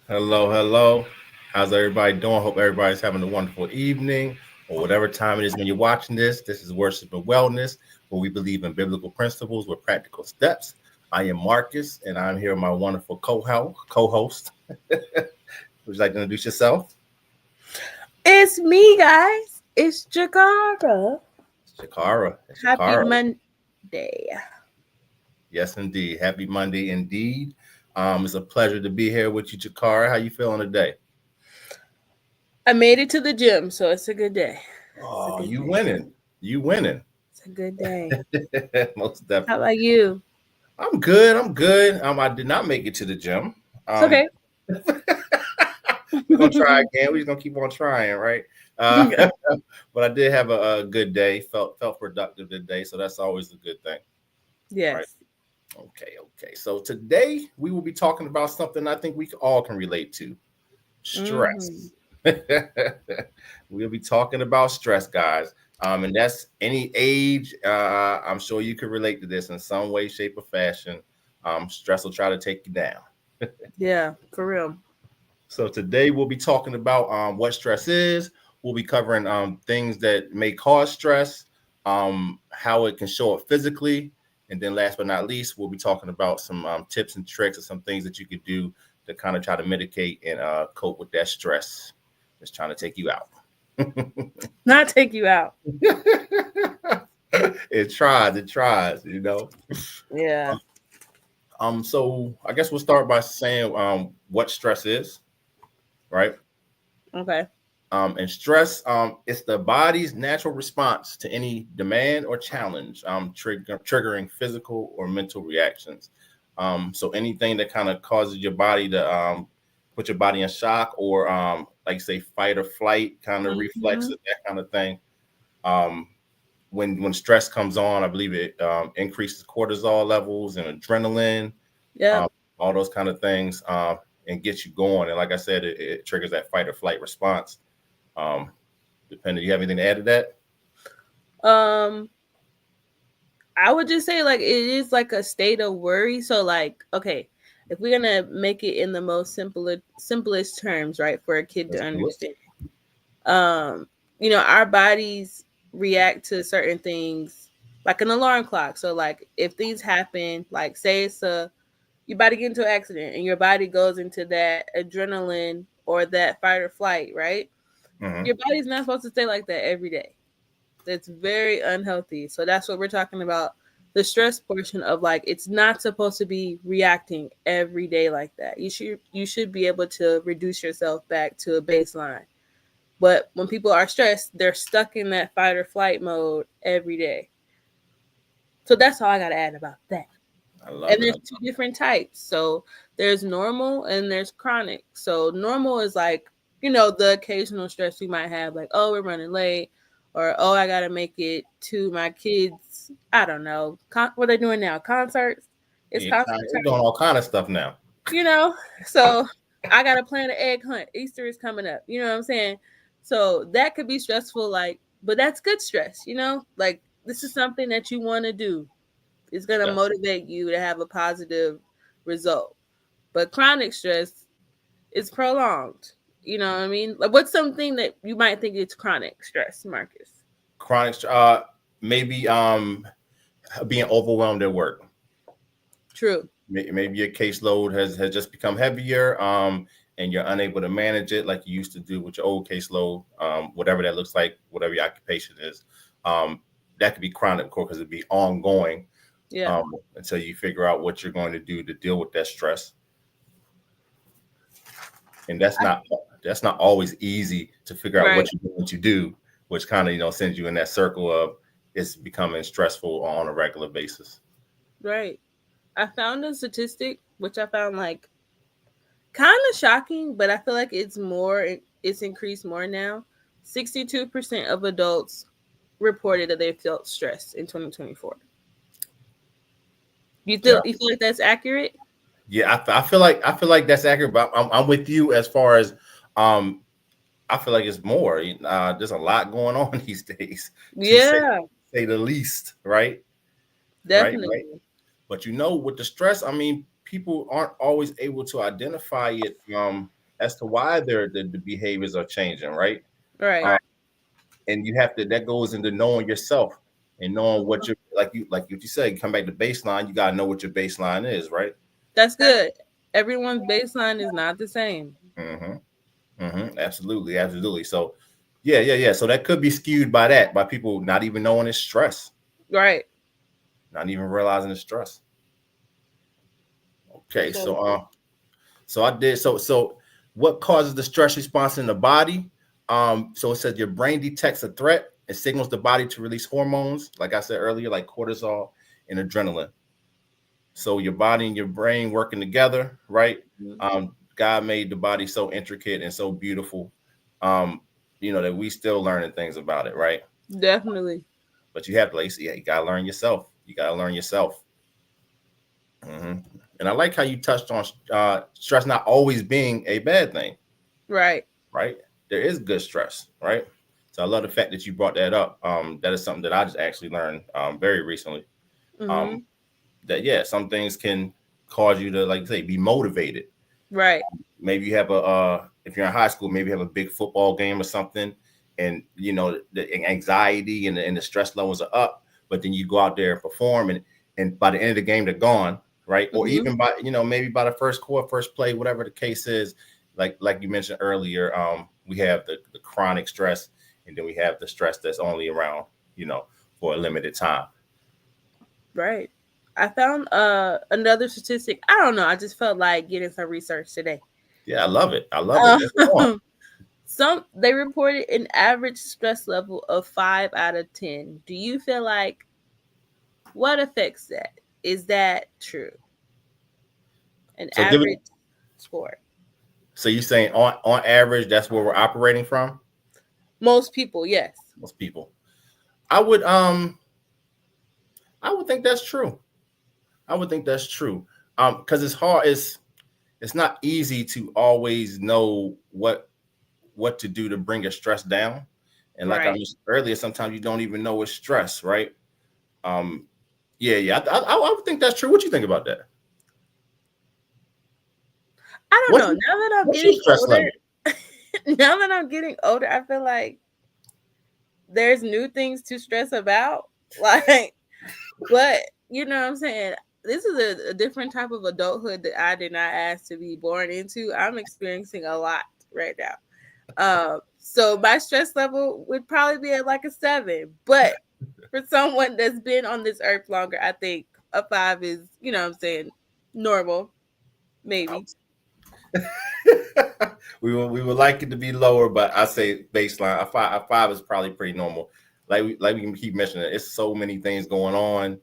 Hello, hello. How's everybody doing? Hope everybody's having a wonderful evening or whatever time it is when you're watching this. This is Worship and Wellness, where we believe in biblical principles with practical steps. I am Marcus, and I'm here with my wonderful co-host. Would you like to introduce yourself? It's me, guys. It's Jakara. Shakara. Happy Shakara. Monday. Yes, indeed. Happy Monday, indeed. It's a pleasure to be here with you, Jakara. How you feeling today? I made it to the gym, so it's a good day. It's a Oh, good you day. winning. You winning. It's a good day. Most How definitely. about you? I'm good. I'm good. I did not make it to the gym. It's Um, okay. we're gonna try again. We're just gonna keep on trying, right? Uh, but I did have a good day. Felt productive today, so that's always a good thing, right? Yes. Okay. So today we will be talking about something I think we all can relate to: Hmm. stress. We'll be talking about stress, guys. And that's any age. I'm sure you can relate to this in some way, shape, or fashion. Stress will try to take you down. Yeah, for real. So today we'll be talking about what stress is. We'll be covering things that may cause stress, how it can show up physically, and then last but not least, we'll be talking about some tips and tricks and some things that you could do to kind of try to mitigate and cope with that stress that's trying to take you out. Not take you out. It tries. Yeah. So I guess we'll start by saying what stress is, right? Okay. And stress, it's the body's natural response to any demand or challenge, triggering physical or mental reactions. So anything that kind of causes your body to put your body in shock or, like say, fight or flight kind of Hmm. reflexes, that kind of thing. Um, when stress comes on, I believe it increases cortisol levels and adrenaline, um, Yep. all those kind of things, and gets you going. And like I said, it triggers that fight or flight response. Um, Depending, you have anything to add to that? Um, I would just say like it is like a state of worry. So like, okay, if we're gonna make it in the most simplest terms, right, for a kid to Let's do it. understand. um our bodies react to certain things like an alarm clock. So like if things happen, like say it's a your body get into an accident and your body goes into that adrenaline or that fight or flight, right? Hmm. Your body's not supposed to stay like that every day. That's very unhealthy. So that's what we're talking about, the stress portion of like it's not supposed to be reacting every day like that. You should be able to reduce yourself back to a baseline. But when people are stressed, they're stuck in that fight or flight mode every day. So that's all I got to add about that. I love And it. there's two different types. So there's normal and there's chronic. So normal is like, the occasional stress you might have, like, oh, we're running late, or oh, I got to make it to my kids. I don't know. What are they doing now? Concerts? It's Yeah, concert we're doing time, all kind of stuff now. you know? So I got to plan an egg hunt. Easter is coming up. You know what I'm saying? So that could be stressful, like, but that's good stress, Like, this is something that you want to do. It's going to Yeah. motivate you to have a positive result. But chronic stress is prolonged. You know what I mean? Like, what's something that you might think it's chronic stress, Marcus? Maybe being overwhelmed at work. True. Maybe your caseload has just become heavier, and you're unable to manage it like you used to do with your old caseload, whatever that looks like, whatever your occupation is. Um, that could be chronic, of course, because it'd be ongoing, Yeah. until you figure out what you're going to do to deal with that stress. And that's not always easy to figure out Right. what you're going to do, which kind of sends you in that circle of it's becoming stressful on a regular basis. Right. I found a statistic which I found like kind of shocking, but I feel like it's increased more now. 62% of adults reported that they felt stressed in 2024. You Yeah, feel you feel like that's accurate? yeah. I feel like that's accurate, but I'm with you as far as um I feel like it's more. There's a lot going on these days, to Yeah, say the least, right? Right. definitely. But with the stress, I mean, people aren't always able to identify it. as to why the behaviors are changing, right? Right. Um, and you have to, that goes into knowing yourself and knowing what you're like what you said, come back to baseline, you gotta know what your baseline is, right? That's good. Everyone's baseline is not the same. Absolutely, absolutely. So yeah. So that could be skewed by that, by people not even knowing it's stress, Right. not even realizing it's stress. Okay, So so I did so what causes the stress response in the body? So it says your brain detects a threat, it signals the body to release hormones, like I said earlier, like cortisol and adrenaline. So your body and your brain working together, right? God made the body so intricate and so beautiful, um, that we still learning things about it, right? definitely. But you have to, like, yeah, you gotta learn yourself. You gotta learn yourself. hmm And I like how you touched on stress not always being a bad thing, Right. right? There is good stress, right? So I love the fact that you brought that up. That is something that I just actually learned very recently. Mm-hmm. Um, that yeah, some things can cause you to, like you say, be motivated. Right. Maybe you have if you're in high school, maybe you have a big football game or something, and the anxiety and the stress levels are up. But then you go out there and perform, and by the end of the game, they're gone, right? Or Mm-hmm. even by maybe by the first quarter, first play, whatever the case is. Like you mentioned earlier, we have the chronic stress, and then we have the stress that's only around for a limited time. Right. I found another statistic. I don't know. I just felt like getting some research today. Yeah, I love it. I love it. Let's go on. Some they reported an average stress level of 5 out of 10. Do you feel like what affects that? Is that true? An So give it. average score. So you're saying on average, that's where we're operating from? Most people, yes. Most people. I would um I would think that's true. I would think that's true. Because it's hard. It's not easy to always know what to do to bring your stress down. And like I Right. mentioned earlier, sometimes you don't even know it's stress, right? Um, yeah. I would think that's true. What you think about that? I don't What's know. Now that I'm what's your getting stress older, level? now that I'm getting older, I feel like there's new things to stress about. Like, but you know what I'm saying? This is a different type of adulthood that I did not ask to be born into. I'm experiencing a lot right now. So my stress level would probably be at like a 7. But for someone that's been on this earth longer, I think a 5 is, you know what I'm saying, normal, maybe. We would like it to be lower, but I say baseline. A five is probably pretty normal. Like we can keep mentioning, it's so many things going on.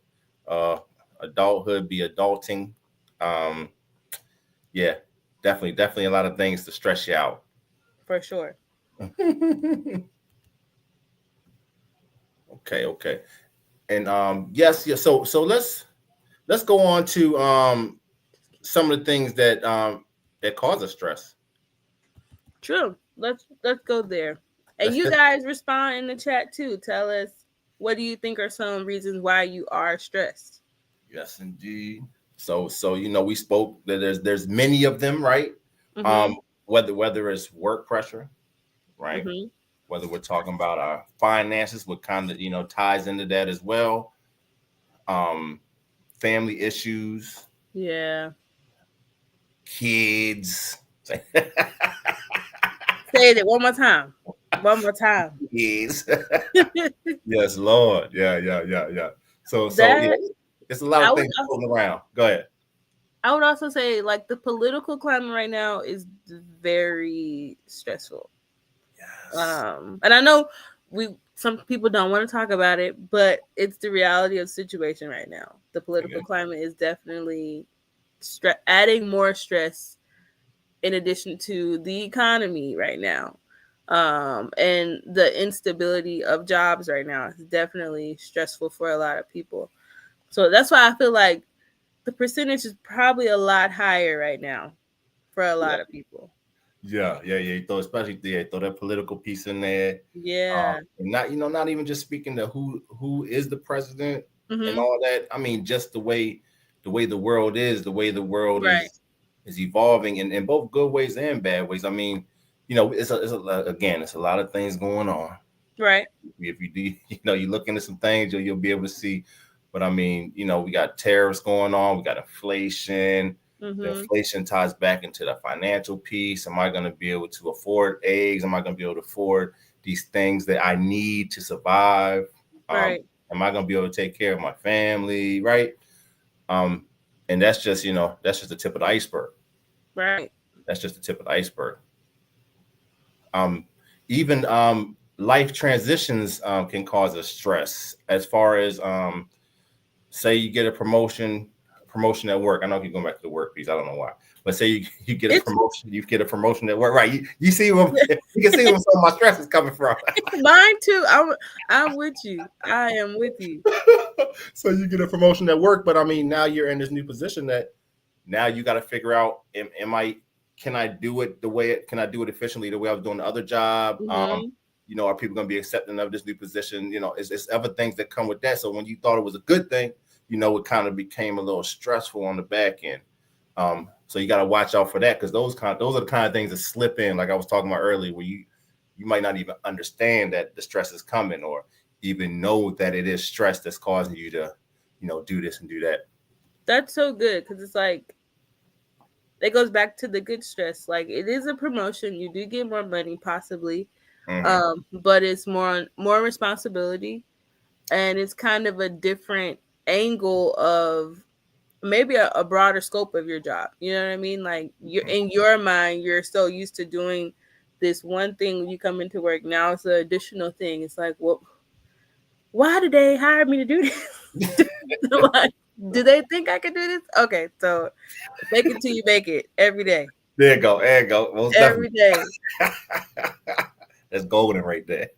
Uh, Adulthood be adulting. Um, yeah, definitely a lot of things to stress you out. For sure. Okay. And yes. So let's go on to some of the things that cause us stress. True. Let's go there. And you guys respond in the chat too. Tell us what do you think are some reasons why you are stressed? Yes, indeed. So we spoke that there's many of them, right? Mm-hmm. Um, whether it's work pressure, right? Mm-hmm. Whether we're talking about our finances, what kind of ties into that as well. Um, Family issues, Yeah. kids. Say it one more time. One more time. Kids. Yes, Lord. Yeah. So yeah, That it's a lot I of would things floating around. Go ahead. I would also say like the political climate right now is very stressful. Yes. And I know we some people don't want to talk about it, but it's the reality of the situation right now. The Yeah. political climate is definitely adding more stress in addition to the economy right now. And the instability of jobs right now is definitely stressful for a lot of people. So that's why I feel like the percentage is probably a lot higher right now for a Yeah. lot of people. Yeah. You throw especially throw that political piece in there. Yeah. And not even just speaking to who is the president and Mm-hmm. all that. I mean, just the way the world is, the way the world Right. is is evolving in both good ways and bad ways. I mean, it's a lot of things going on. Right. If you do, you look into some things, you'll be able to see. But I mean, we got tariffs going on, we got inflation. The Mm-hmm. inflation ties back into the financial piece. Am I going to be able to afford eggs? Am I going to be able to afford these things that I need to survive? Right. Am I going to be able to take care of my family? Right. Um, and that's just the tip of the iceberg. Right. That's just the tip of the iceberg. Um, Even life transitions can cause us stress. As far as say you get a promotion at work. I know you're going back to the work piece. I don't know why, but say you get a It's promotion. You get a promotion at work, right? You see where you can see where some of my stress is coming from. mine too. I'm with you. I am with you. So you get a promotion at work, but I mean now you're in this new position that now you got to figure out: am I? Can I do it the way? Can I do it efficiently the way I was doing the other job? Mm-hmm. Are people going to be accepting of this new position? It's other things that come with that. So when you thought it was a good thing, it kind of became a little stressful on the back end. So you got to watch out for that because those are the kind of things that slip in, like I was talking about earlier, where you might not even understand that the stress is coming or even know that it is stress that's causing you to, do this and do that. That's so good because it's like it goes back to the good stress. Like it is a promotion. You do get more money possibly, Mm-hmm. but it's more responsibility, and it's kind of a different angle of maybe a broader scope of your job. You know what I mean? Like you're in your mind, you're so used to doing this one thing when you come into work. Now it's an additional thing. It's like, well, why did they hire me to do this? Like, do they think I can do this? Okay, so make it till you make it every day. There you go. There you go. Most Every definitely. day. That's golden right there.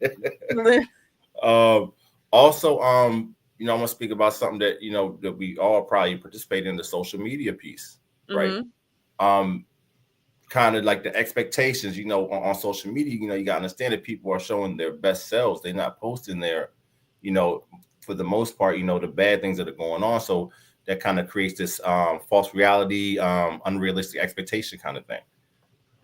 Um, Also, I'm gonna speak about something that that we all probably participate in, the social media piece, right? Mm-hmm. Um, Kind of like the expectations, on social media, you gotta understand that people are showing their best selves. They're not posting their, you know, for the most part, the bad things that are going on. So that kind of creates this false reality, unrealistic expectation kind of thing,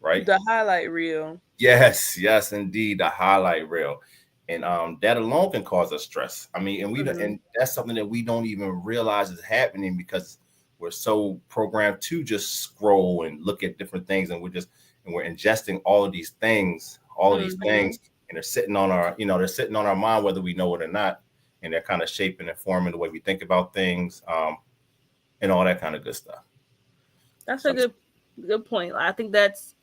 right? The highlight reel. Yes, yes, indeed, the highlight reel, and that alone can cause us stress. I mean, Mm-hmm. and that's something that we don't even realize is happening because we're so programmed to just scroll and look at different things, and we're ingesting all of these Mm-hmm. things, and they're sitting on our mind whether we know it or not, and they're kind of shaping and forming the way we think about things, and all that kind of good stuff. That's a So, good point. I think that's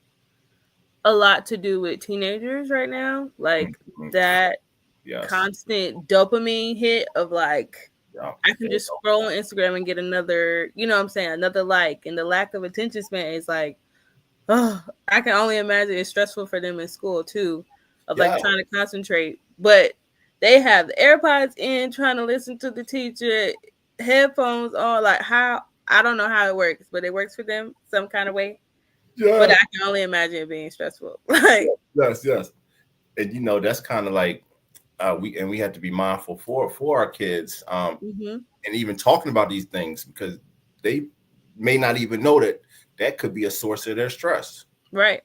a lot to do with teenagers right now. Like mhm, that yes, constant dopamine hit of like yeah, I can there you just go. scroll on Instagram and get another, you know what I'm saying, another like. And the lack of attention span is like, oh, I can only imagine it's stressful for them in school too, of like Yeah, trying to concentrate. But they have the AirPods in, trying to listen to the teacher, headphones on. Like how I don't know how it works, but it works for them some kind of way. But I yeah, can only imagine it being stressful. Like, yes, yes. And that's kind of like we have to be mindful for our kids, mm-hmm. and even talking about these things because they may not even know that could be a source of their stress, Right.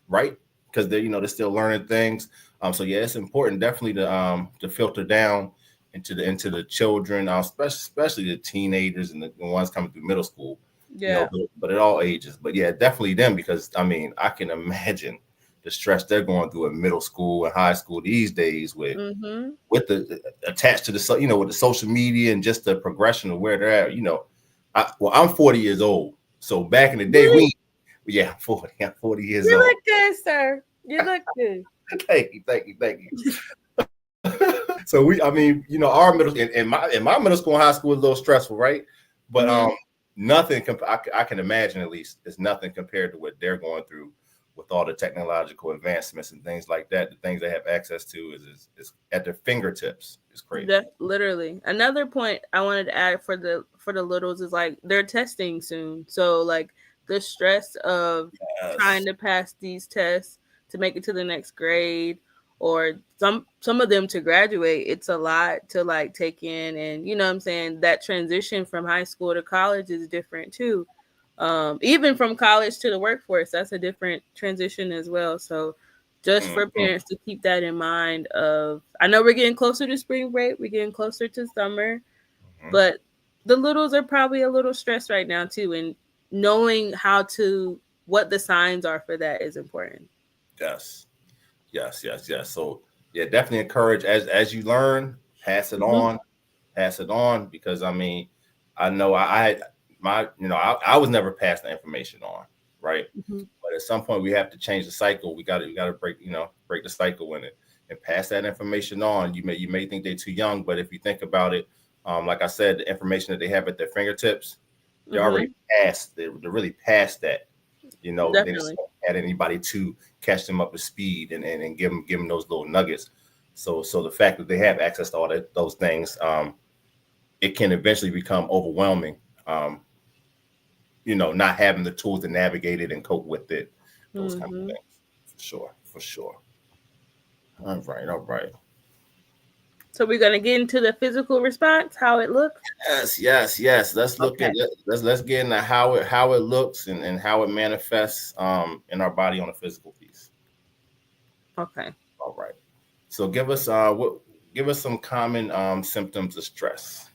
right? Because they're still learning things. So yeah, it's important definitely to filter down into the children, especially the teenagers and the ones coming through middle school, Yeah. but at all ages. But yeah, definitely them because I mean I can imagine the stress they're going through in middle school and high school these days Mm-hmm. with the attached to with the social media and just the progression of where they're at. I'm 40 years old, so back in the day Really? yeah, I'm 40 years You old. look good, sir. You look good. Thank you, thank you, thank you. So I mean, our in my middle school and high school was a little stressful, right? But Mm-hmm. nothing. I can imagine at least it's nothing compared to what they're going through with all the technological advancements and things like that. The things they have access to is at their fingertips. It's crazy. Literally. Another point I wanted to add for the littles is like they're testing soon. So like the stress of trying Yes. to pass these tests to make it to the next grade or some of them to graduate, it's a lot to like take in and you know what I'm saying, that transition from high school to college is different too. Even from college to the workforce, that's a different transition as well. So just for Mhm. parents to keep that in mind of, I know we're getting closer to spring break, we're getting closer to summer, Mhm. but the littles are probably a little stressed right now too, and knowing what the signs are for that is important. Yes. Yes, yes, yes. So yeah, definitely encourage as you learn, pass it Mhm. on, because I mean, I know I my I was never passed the information on, right? Mhm. But at some point we have to change the cycle. We got to break the cycle in it and pass that information on. You may think they're too young, but if you think about it, like I said, the information that they have at their fingertips, they're already Mhm. past. They're really past that. They just Definitely. haven't had anybody to catch them up to speed and give them those little nuggets. So the fact that they have access to all those things, it can eventually become overwhelming. Um, not having the tools to navigate it and cope with it, those kind of Mhm. things, for sure, for sure. All right, all right. So we're gonna get into the physical response, how it looks. Yes, yes, yes. Let's look Okay. at it. Let's get into how it looks and how it manifests in our body on a physical piece. Okay. All right. So give us some common symptoms of stress.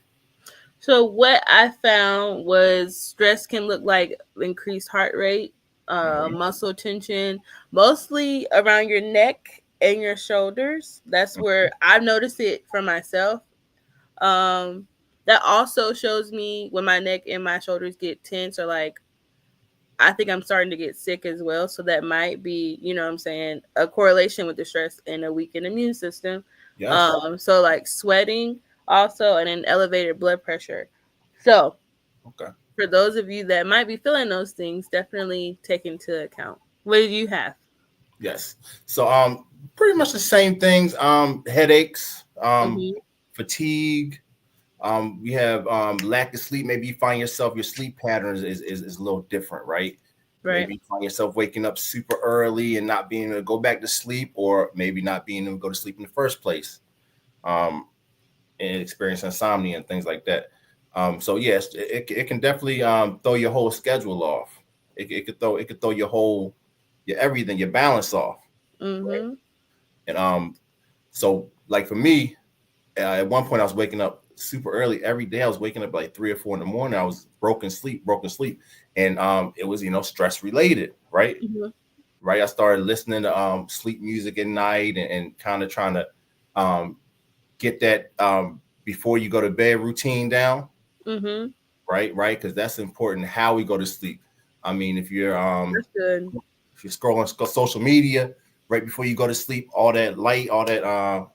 So what I found was stress can look like increased heart rate, Hmm. muscle tension, mostly around your neck and your shoulders. That's where I've noticed it for myself. Um, that also shows me when my neck and my shoulders get tense, or like I think I'm starting to get sick as well. So that might be, what I'm saying, a correlation with the stress and a weakened immune system. Yes. So like sweating also, and then elevated blood pressure. So Okay. for those of you that might be feeling those things, definitely take into account. What do you have? Yes. So pretty much the same things. Headaches, Mm-hmm. fatigue. We have lack of sleep. Maybe you find yourself your sleep patterns is a little different, right? Right. Maybe you find yourself waking up super early and not being able to go back to sleep, or maybe not being able to go to sleep in the first place. Um, and experience insomnia and things like that. So yes, it can definitely throw your whole schedule off. It could throw your everything, your balance off, right? Mm-hmm. And so like for me, at one point I was waking up super early every day. I was waking up like 3 or 4 in the morning. I was broken sleep, and it was stress related, right? Mm-hmm. Right. I started listening to sleep music at night and kind of trying to um, get that before you go to bed routine down, Mm-hmm. right, because that's important how we go to sleep. I mean, That's good. if you're scrolling social media right before you go to sleep, all that light, all that I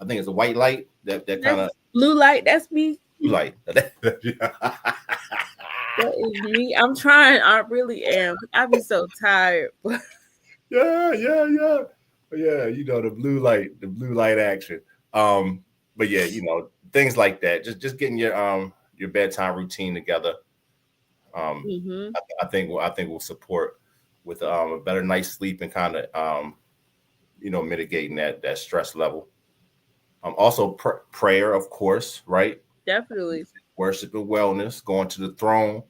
think it's a white light that kind That's of blue light. That's me. blue light. That is me. I'm trying. I really am. I be so tired. Yeah, yeah, yeah, yeah. The blue light action. Um, but yeah, things like that. Just getting your bedtime routine together. Mm-hmm. I think will support with a better night's sleep and kind of mitigating that stress level. Also prayer, of course, right? Definitely. Worship and wellness, going to the throne,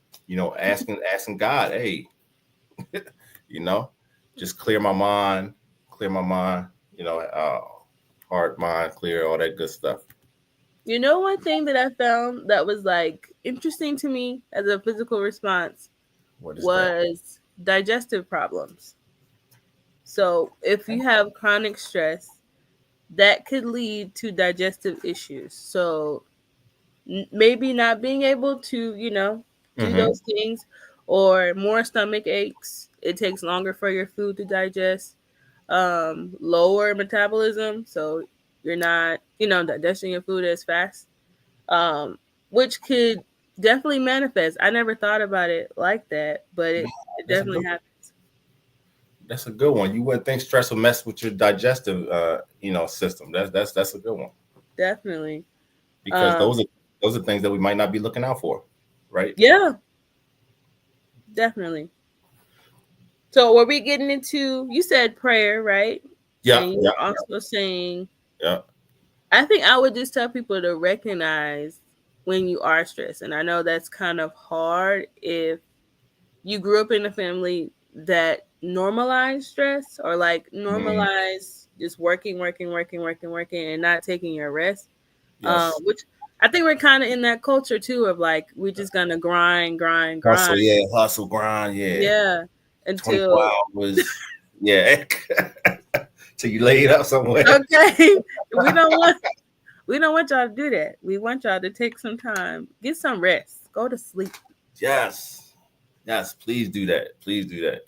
asking God, hey, you know, just clear my mind, heart, mind, clear, all that good stuff. One thing that I found that was like interesting to me as a physical response What is that? was digestive problems. So if you have chronic stress, that could lead to digestive issues. So maybe not being able to, do Mm-hmm. those things, or more stomach aches. It takes longer for your food to digest. Lower metabolism, so you're not, digesting your food as fast. Um, which could definitely manifest. I never thought about it like that, but it That's a definitely good. happens. That's a good one. You wouldn't think stress will mess with your digestive, system. That's a good one Definitely. because Um, those are things that we might not be looking out for, right? yeah, definitely. So were we getting into, you said prayer, right? Yeah, And you yeah, were also saying, yeah. I think I would just tell people to recognize when you are stressed. And I know that's kind of hard if you grew up in a family that normalized stress or like Mhm. normalized just working, and not taking your rest. Yes. Which I think we're kind of in that culture too of like we're just gonna Hustle, grind. yeah. Hustle, grind, yeah. Yeah, 24 until hours. Yeah. Till you lay it up somewhere. okay, we don't want we don't want y'all to do that. We want y'all to take some time, get some rest, go to sleep. Yes. Yes. Please do that. Please do that.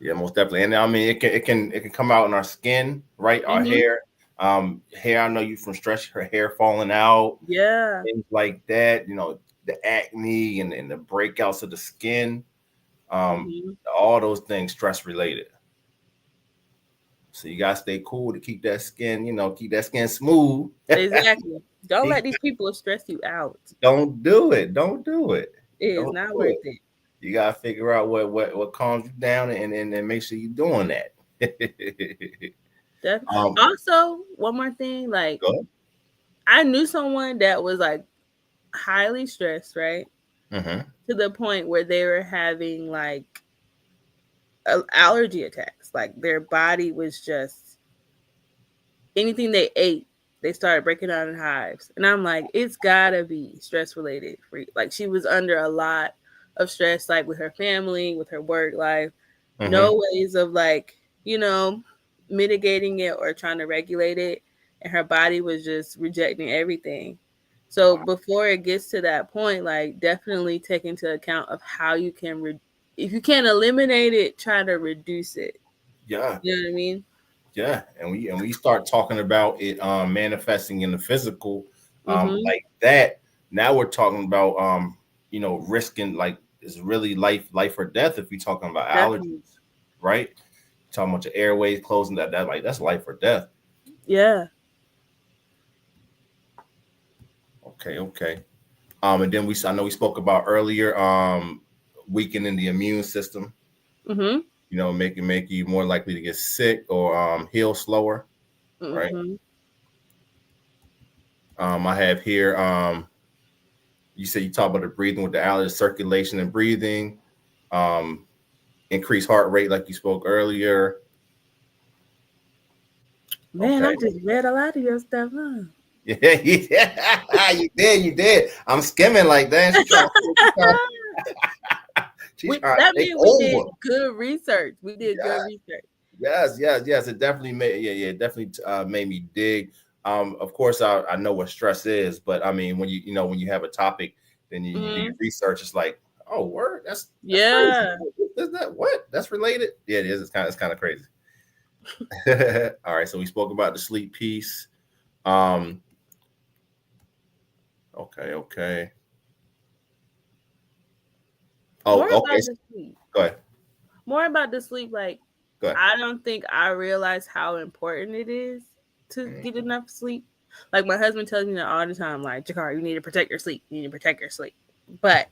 Yeah, most definitely. And I mean, it can come out in our skin, right? Our Hmm. hair. Hair. I know you from stress, her hair falling out, Yeah. things like that. The acne and the breakouts of the skin. Um, Hmm. all those things stress related. So you gotta stay cool to keep that skin, keep that skin smooth. Exactly. Don't let these people stress you out. Don't do it. Don't do it. It is Don't not do worth it. it. You gotta figure out what calms you down and make sure you're doing that. um, Also, one more thing, like Go ahead. I knew someone that was like highly stressed, right? Mm-hmm. To the point where they were having like allergy attacks. Like their body was just anything they ate, they started breaking out in hives. And I'm like, it's gotta be stress related. Like she was under a lot of stress, like with her family, with her work life. Mm-hmm. No ways of like, you know, mitigating it or trying to regulate it. And her body was just rejecting everything. So before it gets to that point, like definitely take into account of how you can if you can't eliminate it, try to reduce it. Yeah, You know what I mean? yeah. And we start talking about it manifesting in the physical, Mm-hmm. like that. Now we're talking about risking, like, it's really life or death if we're talking about Definitely. allergies, right? Talking about your airways closing, that like that's life or death. Yeah. Okay, okay. And then I know we spoke about earlier, weakening the immune system, Mm-hmm. make you more likely to get sick or heal slower, right? Mm-hmm. I have here, you said you talk about the breathing with the allergy, circulation and breathing, um, increased heart rate, like you spoke earlier. Man, Okay. I just read a lot of your stuff, huh? Yeah, yeah, you did. I'm skimming like that. She's trying to That take means we did over. good research. We did good Yeah. research. Yes, yes, yes. It definitely made, yeah, yeah, it definitely made me dig. Of course, I know what stress is, but I mean, when you have a topic, then you do Mm-hmm. your research. It's like, oh, word, that's crazy. Yeah. Is that what? That's related? Yeah, it is. It's kind of crazy. All right, so we spoke about the sleep piece. Um, okay, okay. Oh, More okay. about the sleep. Go ahead. More about the sleep. Like, Go ahead. I don't think I realize how important it is to get enough sleep. Like, my husband tells me that all the time, like, Jakar, you need to protect your sleep. You need to protect your sleep. But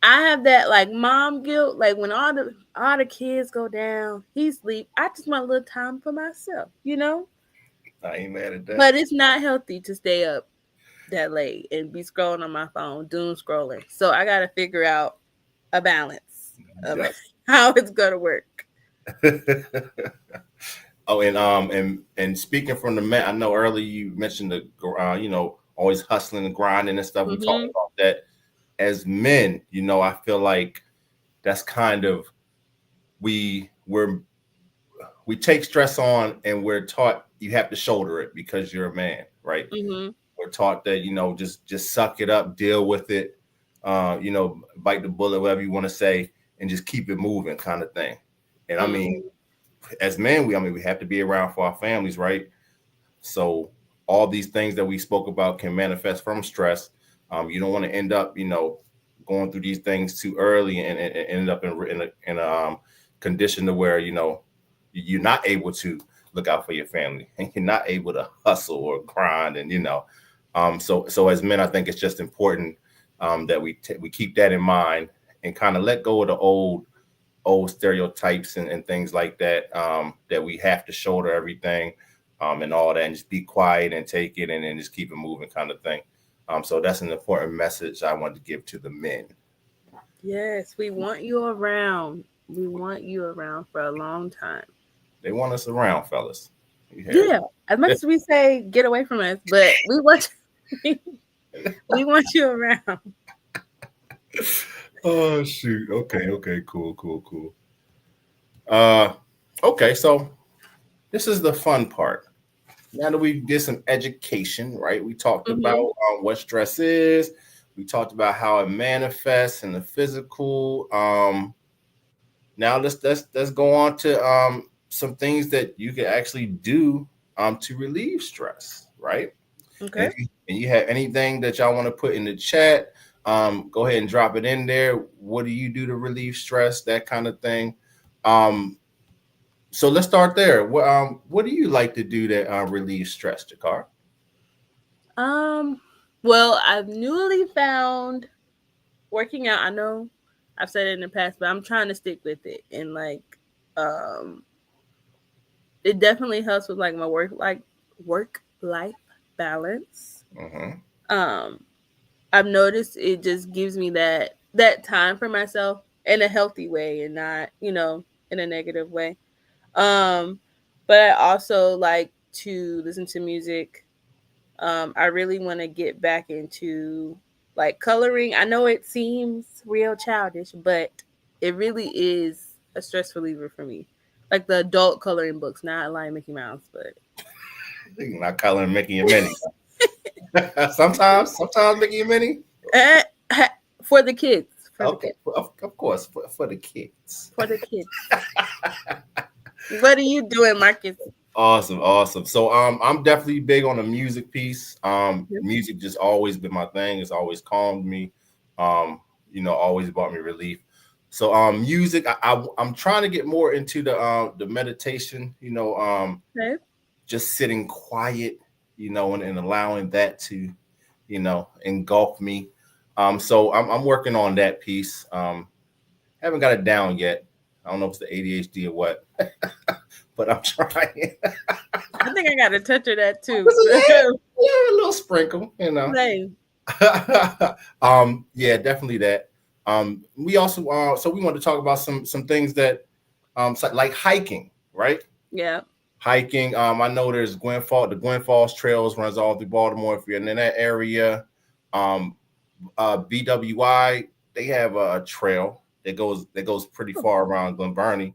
I have that like mom guilt. Like when all the kids go down, he sleep. I just want a little time for myself, you know. I ain't mad at that. But it's not healthy to stay up that late and be scrolling on my phone, doom scrolling. So I got to figure out a balance of Yes. how it's gonna work. Oh, and speaking from the man, I know earlier you mentioned the always hustling and grinding and stuff. We talked Mm-hmm. about that as men. I feel like that's kind of we take stress on, and we're taught you have to shoulder it because you're a man, right? Mm-hmm. We're taught that just suck it up, deal with it, bite the bullet, whatever you want to say, and just keep it moving, kind of thing. And I mean, Mm-hmm. as men, we have to be around for our families, right? So all these things that we spoke about can manifest from stress. You don't want to end up, going through these things too early and end up in a condition to where you're not able to look out for your family and you're not able to hustle or grind so as men, I think it's just important that we keep that in mind and kind of let go of the old stereotypes and things like that, that we have to shoulder everything, and all that, and just be quiet and take it and then just keep it moving, kind of thing. So that's an important message I wanted to give to the men. Yes, we want you around. We want you around for a long time. They want us around, fellas. You hear Yeah, as much as we say get away from us, but we want we want you around. Oh shoot. Okay, okay, cool, cool, cool. Uh okay, so this is the fun part. Now that we did some education, right? We talked about Hmm. what stress is. We talked about how it manifests in the physical. Now let's go on to some things that you can actually do to relieve stress, right? And Okay. if you have anything that y'all want to put in the chat, go ahead and drop it in there. What do you do to relieve stress? That kind of thing. Um, so let's start there. What do you like to do that relieves stress, Jakar? Um, well, I've newly found working out. I know I've said it in the past, but I'm trying to stick with it. And like, um, it definitely helps with like my work life balance. Mm-hmm. Um, I've noticed it just gives me that time for myself in a healthy way and not, in a negative way. Um, but I also like to listen to music. I really want to get back into like coloring. I know it seems real childish, but it really is a stress reliever for me. Like the adult coloring books, not like Mickey Mouse, but Not calling Mickey and Minnie. Sometimes Mickey and Minnie. eh, for the kids, for the Okay, kids, of course for the kids. for the kids. What are you doing, Marcus? Awesome, awesome. So I'm definitely big on the music piece. Yep. Music just always been my thing. It's always calmed me. Um, always brought me relief. So music, I'm trying to get more into the meditation, Okay. just sitting quiet, and allowing that to, engulf me. So I'm working on that piece. Haven't got it down yet. I don't know if it's the ADHD or what, but I'm trying. I think I got a touch of that too. Just a little, yeah, a little sprinkle. Same. Yeah, definitely that. We also so we want to talk about some things that like hiking, right? Yeah. Hiking. I know there's the Gwen Falls Trails runs all through Baltimore. If you're in that area, um, BWI, they have a trail that goes pretty Oh, far around Glen Burnie.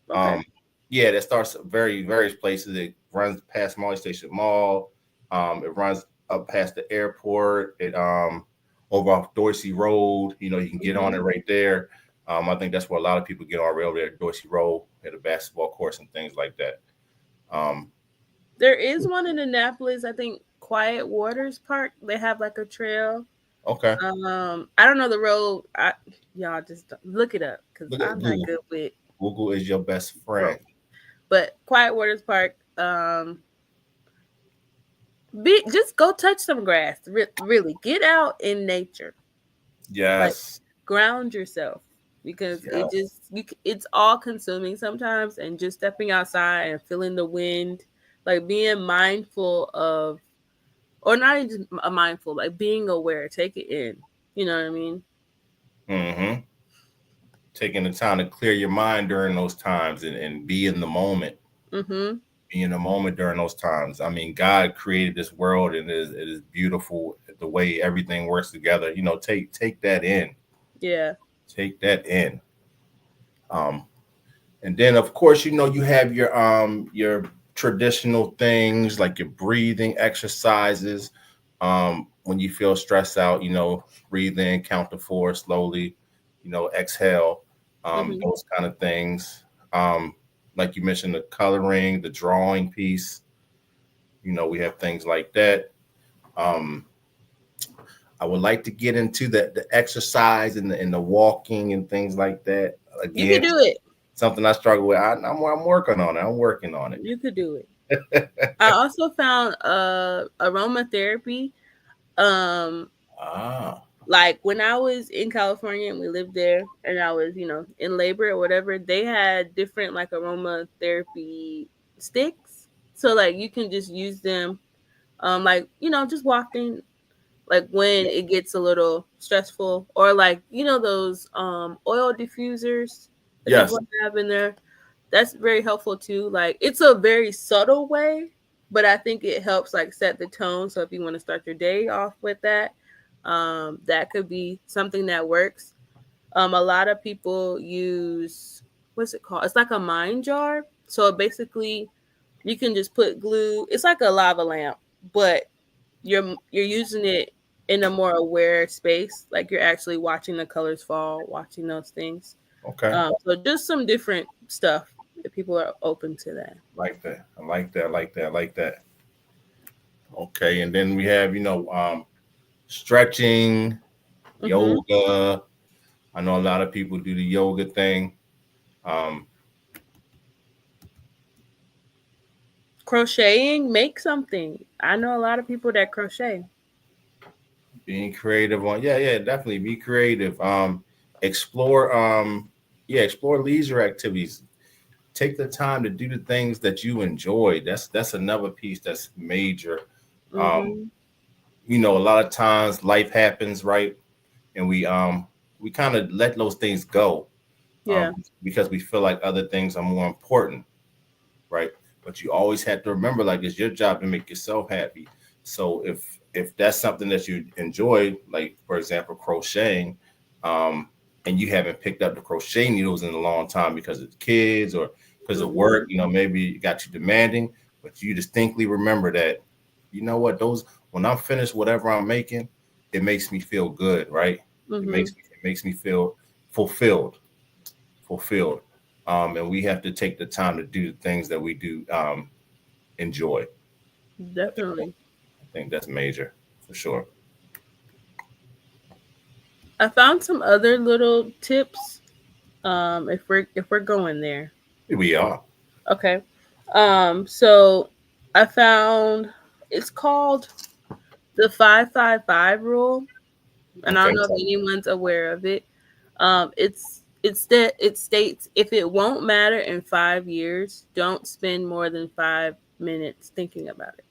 okay. Um, yeah, that starts at various places. It runs past Molly Station Mall. It runs up past the airport. It over off Dorsey Road. You can get on Hmm. it right there. I think that's where a lot of people get on rail there, Dorsey Road, at a basketball course and things like that. Um, There is one in Annapolis, I think Quiet Waters Park. They have like a trail. okay, I don't know the road. Y'all just look it up because look at I'm not Google. good with Google is your best road. friend. But Quiet Waters Park, just go touch some grass. Really, get out in nature. Like Yes, ground yourself because yes. it's all consuming sometimes, and just stepping outside and feeling the wind, like being mindful of, or not even just a mindful, like being aware, take it in. You know what I mean? Hmm. Taking the time to clear your mind during those times and be in the moment. Mm-hmm. Be in the moment during those times. I mean, God created this world and it is beautiful the way everything works together. Take that in. Yeah. Take that in. Um, and then of course, you have your traditional things like your breathing exercises. When you feel stressed out, breathe in, count to four slowly, exhale, Mm-hmm. those kind of things. Like you mentioned, the coloring, the drawing piece, we have things like that. Um, I would like to get into the exercise and the walking and things like that. You could Again, do it. something I struggle with. I'm working on it. I'm working on You could do it. it. I also found aromatherapy. Um, Ah, like when I was in California and we lived there, and I was, in labor or whatever, they had different like aromatherapy sticks. So like you can just use them, like just walking. like when it gets a little stressful, or like those oil diffusers that Yes. people have in there. That's very helpful too. Like it's a very subtle way, but I think it helps like set the tone. So if you want to start your day off with that, that could be something that works. A lot of people use, what's it called? It's like a mind jar. So basically, you can just put glue. It's like a lava lamp, but you're using it in a more aware space. Like you're actually watching the colors fall, watching those things. Okay. So just some different stuff if people are open to that. Like that. I like that. I like that. I like that. Okay. And then we have, stretching, Hmm. yoga. I know a lot of people do the yoga thing. Um, Crocheting, make something. I know a lot of people that crochet. being creative on, yeah, definitely be creative. Explore, explore leisure activities. Take the time to do the things that you enjoy. That's another piece that's major. Um, Hmm. a lot of times life happens, right? And we kind of let those things go, Yeah. because we feel like other things are more important, right? But you always have to remember, like, it's your job to make yourself happy. So if that's something that you enjoy, like for example crocheting, um, and you haven't picked up the crochet needles in a long time because of kids or because of Hmm. work, maybe it got you demanding, but you distinctly remember that, those, when I'm finished whatever I'm making, it makes me feel good, right? It Hmm. makes me feel fulfilled, fulfilled. And we have to take the time to do the things that we do enjoy. Definitely. I think that's major for sure. I found some other little tips. If we're going there. Here we are. Okay. So I found, it's called the 555 rule, and I Okay. don't know if anyone's aware of it. It states if it won't matter in 5 years, don't spend more than 5 minutes thinking about it.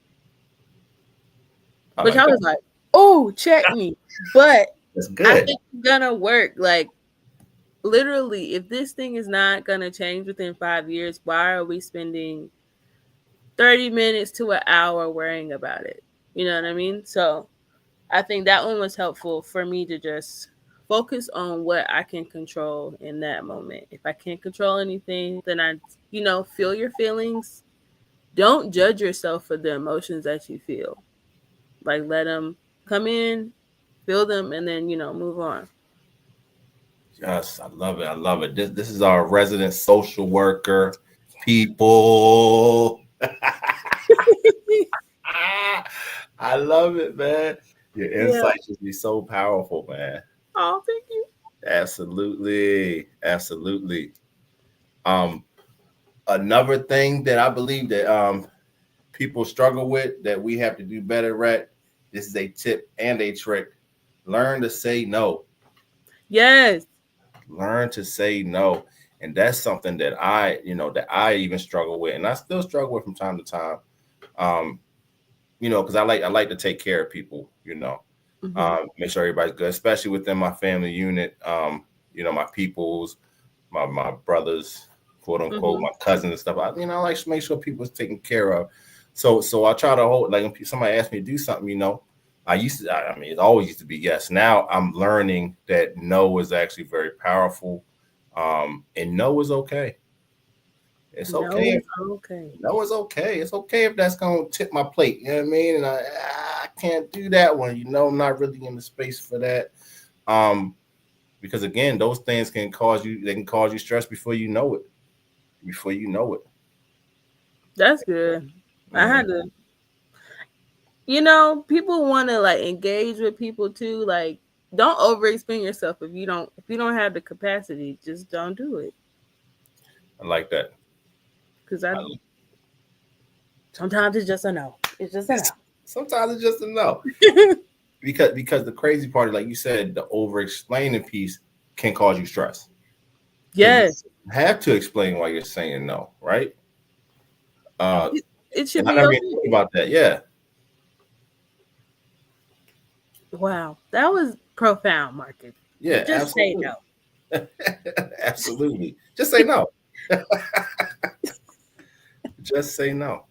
I Which like I that. was like, oh, check me. But That's I good. think it's gonna work. Like literally, if this thing is not gonna change within 5 years, why are we spending 30 minutes to an hour worrying about it? You know what I mean? So I think that one was helpful for me to just focus on what I can control in that moment. If I can't control anything, then feel your feelings. Don't judge yourself for the emotions that you feel. Like let them come in, feel them, and then, move on. Yes, I love it. I love it. This is our resident social worker, people. I love it, man. Your Yeah. insights should be so powerful, man. Oh, thank you. Absolutely. Absolutely. Um, Another thing that I believe that people struggle with that we have to do better at. This is a tip and a trick. Learn to say no. Yes. Learn to say no. And that's something that I even struggle with, and I still struggle with from time to time. Um, because I like to take care of people, Hmm. make sure everybody's good, especially within my family unit. My peoples, my brothers, quote unquote, Hmm. my cousins and stuff. I like to make sure people's taken care of. So I try to hold, like when somebody asks me to do something, I used to. I mean, it always used to be yes. Now I'm learning that no is actually very powerful, and no is okay. It's No, okay. it's okay. No, it's okay. It's okay if that's gonna tip my plate. You know what I mean? And I can't do that one. I'm not really in the space for that. Um, because again, those things can cause you stress before you know it. Before you know it. That's good. I Mhm. had to, people want to like engage with people too. Like, don't overextend yourself if you don't have the capacity. Just don't do it. I like that. Because I I, sometimes it's just a no. It's just a no. sometimes it's just a no. Because the crazy part, like you said, the over explaining piece can cause you stress. Because you Yes, have to explain why you're saying no, right? Uh, it should and I be never even think okay. about that. Yeah. Wow, that was profound, Marcus. Yeah, Just say absolutely. no. Absolutely. Just say no. Just say no.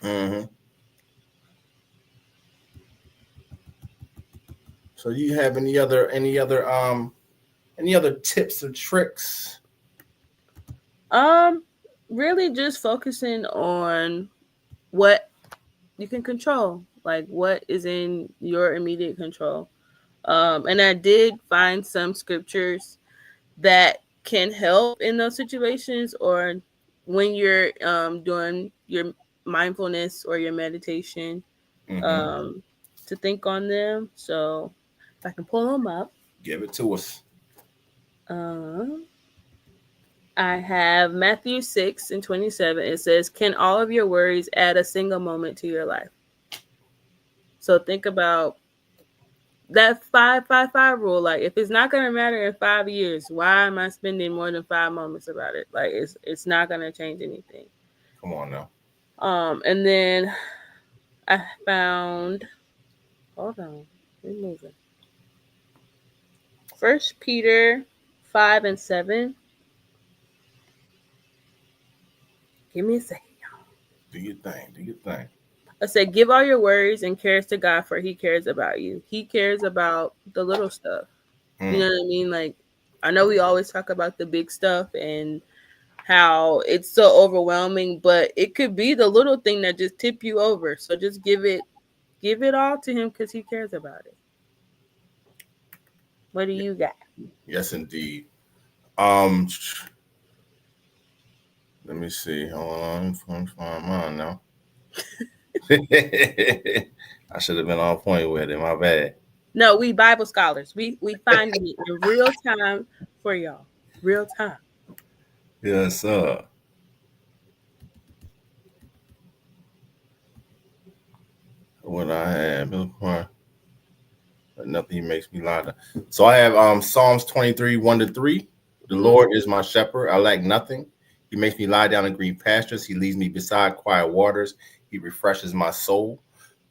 Hmm. So do you have any other tips or tricks? Um, really just focusing on what you can control, like what is in your immediate control. And I did find some scriptures that can help in those situations, or when you're doing your mindfulness or your meditation, Hmm. um, to think on them. So if I can pull them up, Give it to us. um, I have Matthew 6:27. It says, "Can all of your worries add a single moment to your life?" So think about that 5-5-5 rule. Like, if it's not gonna matter in 5 years, why am I spending more than 5 moments about it? Like, it's not gonna change anything. Come on now. And then I found, hold on, we're moving. First Peter 5:7. Give me a second. Do your thing. Do your thing. I said, give all your worries and cares to God, for He cares about you. He cares about the little stuff. You Mm. know what I mean? Like, I know we always talk about the big stuff and how it's so overwhelming, but it could be the little thing that just tip you over. So just give it all to Him because He cares about it. What do you got? Yes, indeed. Um, Let me see. Hold on. I'm find mine now. I should have been on point with it. My bad. No, we Bible scholars. We finding it in real time for y'all. Real time. Yes, what I have. But nothing makes me lie. So I have Psalms 23, 1-3. The Mm-hmm. Lord is my shepherd. I lack nothing. He makes me lie down in green pastures. He leads me beside quiet waters. He refreshes my soul.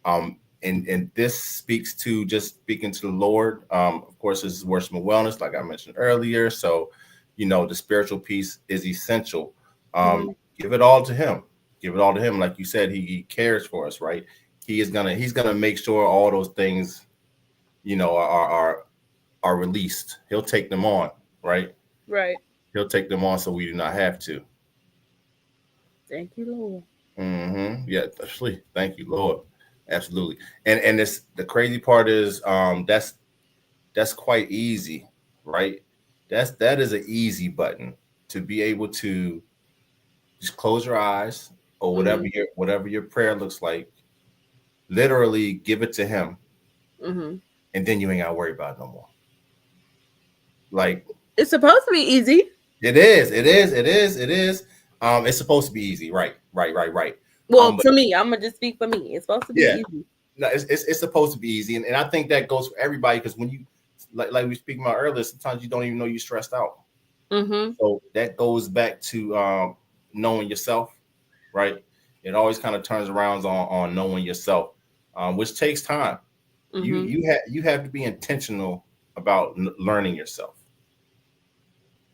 And this speaks to just speaking to the Lord. Of course, this is worship and wellness, like I mentioned earlier. So, the spiritual piece is essential. Mm-hmm. Give it all to Him. Give it all to Him. Like you said, He cares for us, right? He's gonna make sure all those things, are released. He'll take them on, right? Right. He'll take them on so we do not have to. Thank you, Lord. Yeah, absolutely. Thank you, Lord. Absolutely. And this the crazy part is that's quite easy, right? That is an easy button to be able to just close your eyes or Mm-hmm. whatever your prayer looks like, literally give it to Him, Mm-hmm. and then you ain't gotta worry about it no more. Like It's supposed to be easy. it is. It's supposed to be easy, right? Right. Well, But to me, I'm gonna just speak for me. It's supposed to be yeah, easy. no, it's supposed to be easy, and I think that goes for everybody because when you like we were speaking about earlier, sometimes you don't even know you're stressed out. Mm-hmm. So that goes back to knowing yourself, right? It always kind of turns around on knowing yourself, which takes time. You Mm-hmm. you have to be intentional about learning yourself.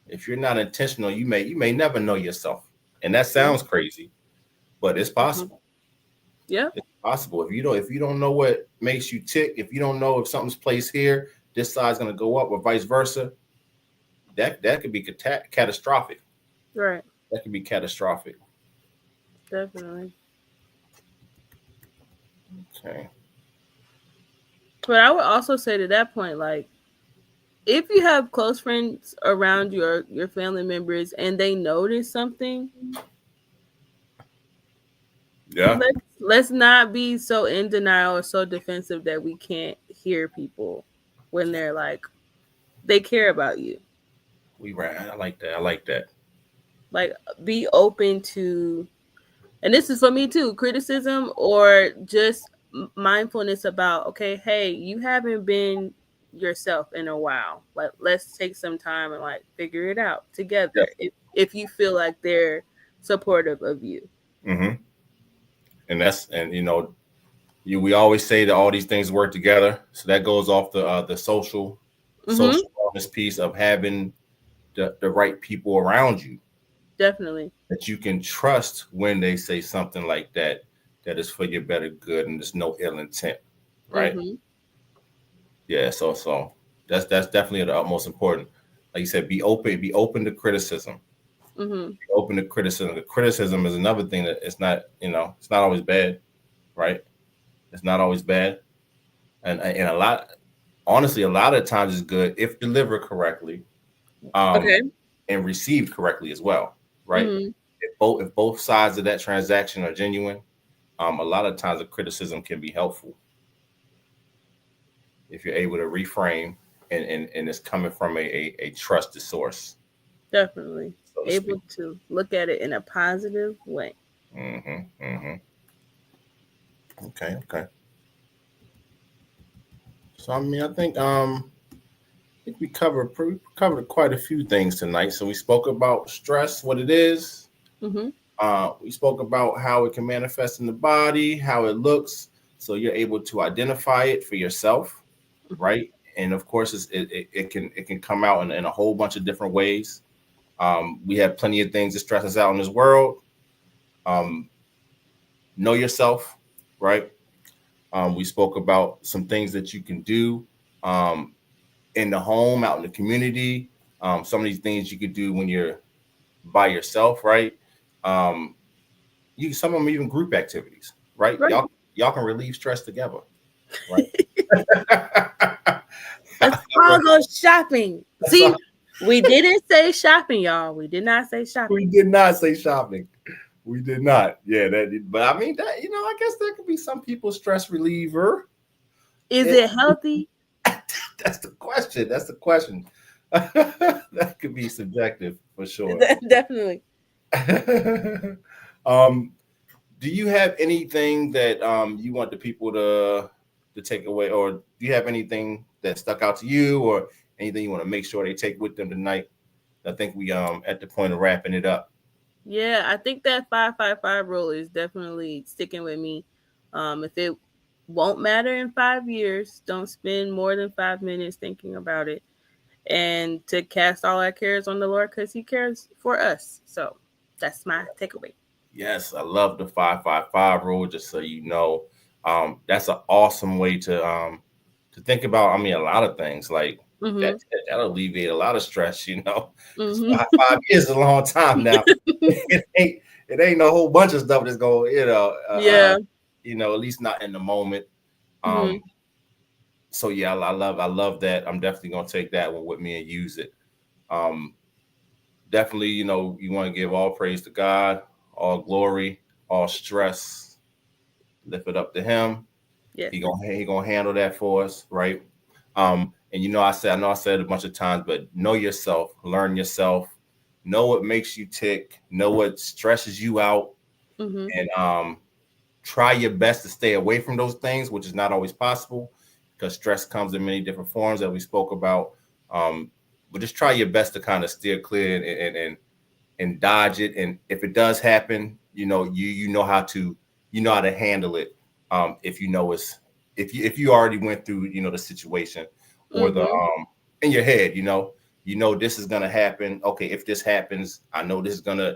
If you're not intentional, you may never know yourself, and that Yeah. sounds crazy, but it's Mm-hmm. possible. Yeah. It's possible. If you don't know what makes you tick, if you don't know if something's placed here, this side's gonna go up, or vice versa, that could be catastrophic. Right. That could be catastrophic. Definitely. Okay. But I would also say to that point, like, if you have close friends around your family members and they notice something, Yeah. let's not be so in denial or so defensive that we can't hear people when they're like they care about you. We right. I like that. I like that. Like, be open to, and this is for me too, criticism or just mindfulness about, okay, hey, you haven't been yourself in a while. Like, let's take some time and like figure it out Yeah. together. If you feel like they're supportive of you. Hmm. And We always say that all these things work together. So that goes off the Mm-hmm. social wellness piece of having the right people around you Definitely. that you can trust when they say something like that, that is for your better good and there's no ill intent, right? Mm-hmm. Yeah, so that's definitely the utmost important. Like you said, be open to criticism. Mm-hmm. Be open to criticism. The criticism is another thing that it's not, it's not always bad, right? It's not always bad, and a lot, honestly, a lot of times it's good if delivered correctly, um, Okay. and received correctly as well, right? Mm-hmm. If both sides of that transaction are genuine, a lot of times the criticism can be helpful if you're able to reframe and it's coming from a trusted source, Definitely. so to speak. Able to look at it in a positive way. Hmm. Okay, okay. So I mean, I think we covered quite a few things tonight. So we spoke about stress, what it is. Mm-hmm. We spoke about how it can manifest in the body, how it looks, so you're able to identify it for yourself, Mm-hmm. right? And of course, it can come out in a whole bunch of different ways. We have plenty of things that stress us out in this world. Um, know yourself, right? We spoke about some things that you can do um, in the home, out in the community. Some of these things you could do when you're by yourself, right? Um, some of them even group activities, right? Right. Y'all can relieve stress together, right? Let's all go shopping. So See, we didn't say shopping, y'all. We did not say we shopping. did not say shopping. We did not. Yeah, but I mean that I guess that could be some people's stress reliever. Is It, it healthy? that's the question. That's the question. That could be subjective for sure. Definitely. um, do you have anything that you want the people to take away, or do you have anything that stuck out to you, or anything you want to make sure they take with them tonight? I think we at the point of wrapping it up. Yeah, I think that 5-5-5 rule is definitely sticking with me. If it won't matter in 5 years, don't spend more than 5 minutes thinking about it, and to cast all our cares on the Lord because He cares for us. So that's my takeaway. Yes, I love the 5-5-5 rule. Just so you know, that's an awesome way to think about. I mean, a lot of things like that Mm-hmm. that'll alleviate a lot of stress. Because Mm-hmm. five years is a long time now. It ain't a whole bunch of stuff that's going. Yeah. At least not in the moment. Mm-hmm. Um, so yeah, I love that. I'm definitely gonna take that one with me and use it. Um, Definitely, you want to give all praise to God, all glory, all stress, lift it up to Him. Yes. He gonna handle that for us, right? And I know I said it a bunch of times, but know yourself, learn yourself, know what makes you tick, know what stresses you out, Mm-hmm. and try your best to stay away from those things, which is not always possible because stress comes in many different forms that we spoke about. Um, but just try your best to kind of steer clear and dodge it. And if it does happen, you know how to handle it. If you know it's if you already went through the situation or the Mm-hmm. in your head, this is gonna happen. Okay, if this happens, I know this is gonna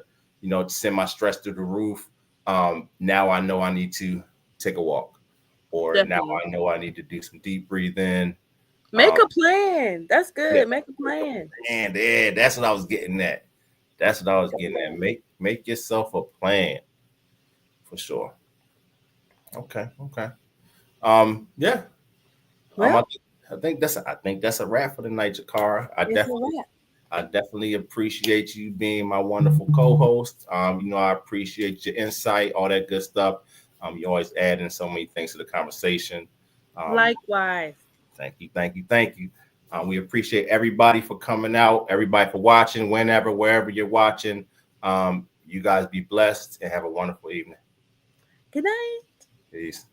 send my stress through the roof. Now I know I need to take a walk, or now Definitely. I know I need to do some deep breathing. Make Um, a plan. That's yeah, good. Make a plan. and yeah, that's what I was getting at. That's what I was getting at. Make yourself a plan for sure. Okay, okay. Yeah. I, Well, I think that's a wrap for the night, Jakara. I it's a definitely wrap. I definitely appreciate you being my wonderful co-host. I appreciate your insight, all that good stuff. You always add in so many things to the conversation. Um, Likewise. Thank you, thank you, thank you. We appreciate everybody for coming out, everybody for watching, whenever, wherever you're watching. You guys be blessed and have a wonderful evening. Good night. Peace.